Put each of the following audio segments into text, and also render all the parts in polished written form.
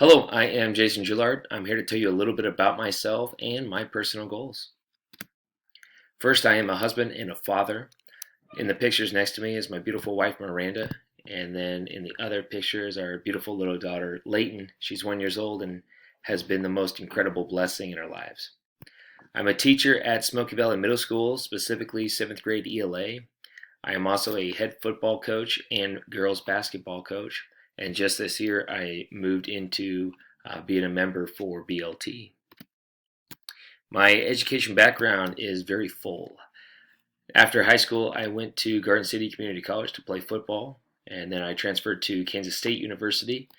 Hello, I am Jason Gillard. I'm here to tell you a little bit about myself and my personal goals. First, I am a husband and a father. In the pictures next to me is my beautiful wife, Miranda. And then in the other picture is our beautiful little daughter, Layton. She's 1 year old and has been the most incredible blessing in our lives. I'm a teacher at Smoky Valley Middle School, specifically 7th grade ELA. I am also a head football coach and girls basketball coach. And just this year, I moved into being a member for BLT. My education background is very full. After high school, I went to Garden City Community College to play football, and then I transferred to Kansas State University.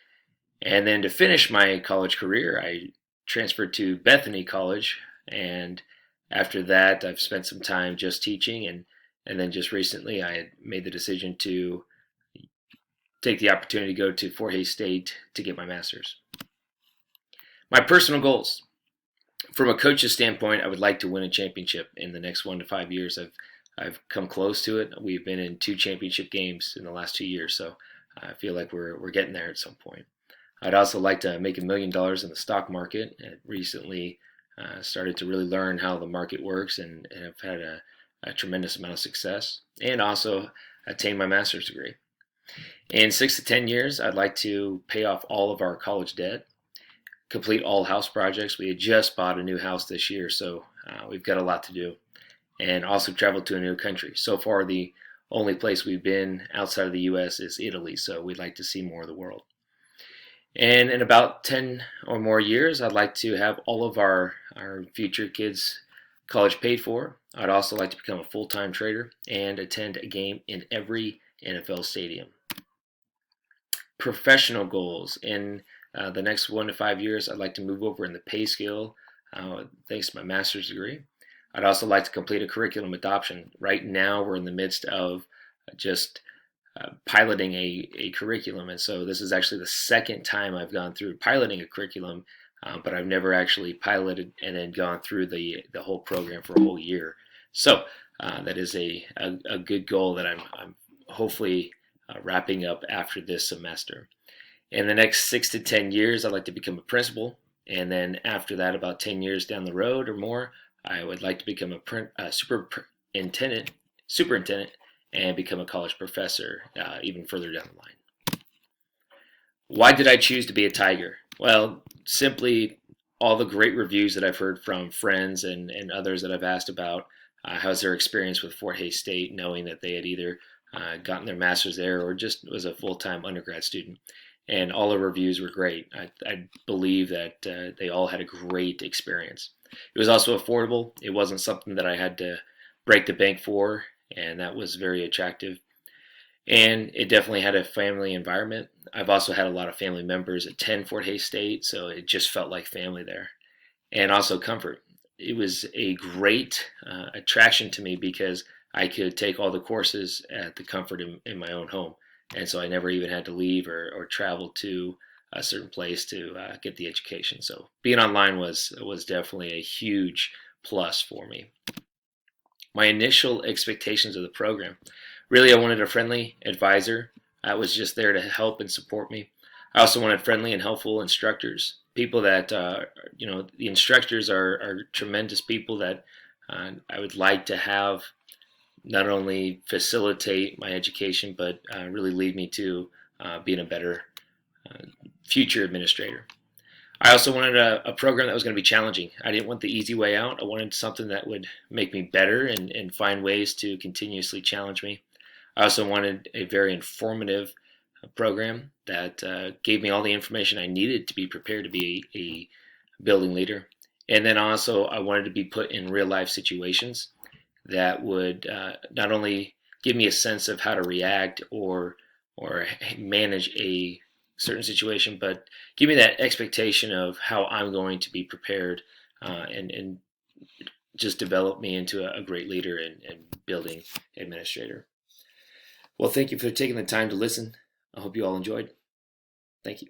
And then to finish my college career, I transferred to Bethany College, and after that, I've spent some time just teaching, and then just recently, I had made the decision to take the opportunity to go to Fort Hays State to get my master's. My personal goals. From a coach's standpoint, I would like to win a championship in the next 1 to 5 years. I've come close to it. We've been in 2 championship games in the last 2 years, so I feel like we're getting there at some point. I'd also like to make $1 million in the stock market. I recently started to really learn how the market works, and have had a tremendous amount of success, and also attain my master's degree. In 6 to 10 years, I'd like to pay off all of our college debt, complete all house projects. We had just bought a new house this year, so we've got a lot to do. And also travel to a new country. So far, the only place we've been outside of the U.S. is Italy, so we'd like to see more of the world. And in about 10 or more years, I'd like to have all of our future kids' college paid for. I'd also like to become a full-time trader and attend a game in every NFL stadium. Professional goals. In the next 1 to 5 years, I'd like to move over in the pay scale thanks to my master's degree. I'd also like to complete a curriculum adoption. Right now, we're in the midst of just piloting a curriculum, and so this is actually the second time I've gone through piloting a curriculum, but I've never actually piloted and then gone through the whole program for a whole year. So that is a good goal that I'm hopefully wrapping up after this semester. In the next 6 to 10 years, I'd like to become a principal, and then after that, about 10 years down the road or more, I would like to become a superintendent, and become a college professor even further down the line. Why did I choose to be a Tiger? Well, simply all the great reviews that I've heard from friends and others that I've asked about how's their experience with Fort Hays State, knowing that they had either gotten their master's there or just was a full-time undergrad student. And all the reviews were great. I believe that they all had a great experience. It was also affordable. It wasn't something that I had to break the bank for, and that was very attractive. And it definitely had a family environment. I've also had a lot of family members attend Fort Hays State, so it just felt like family there. And also comfort. It was a great attraction to me because I could take all the courses at the comfort in my own home. And so I never even had to leave or travel to a certain place to get the education. So being online was definitely a huge plus for me. My initial expectations of the program. Really, I wanted a friendly advisor that was just there to help and support me. I also wanted friendly and helpful instructors, people that, the instructors are tremendous people that I would like to have not only facilitate my education, but really lead me to being a better future administrator. I also wanted a program that was going to be challenging. I didn't want the easy way out. I wanted something that would make me better and find ways to continuously challenge me. I also wanted a very informative program that gave me all the information I needed to be prepared to be a building leader. And then also I wanted to be put in real life situations that would not only give me a sense of how to react or manage a certain situation, but give me that expectation of how I'm going to be prepared and just develop me into a great leader and building administrator. Well, thank you for taking the time to listen. I hope you all enjoyed. Thank you.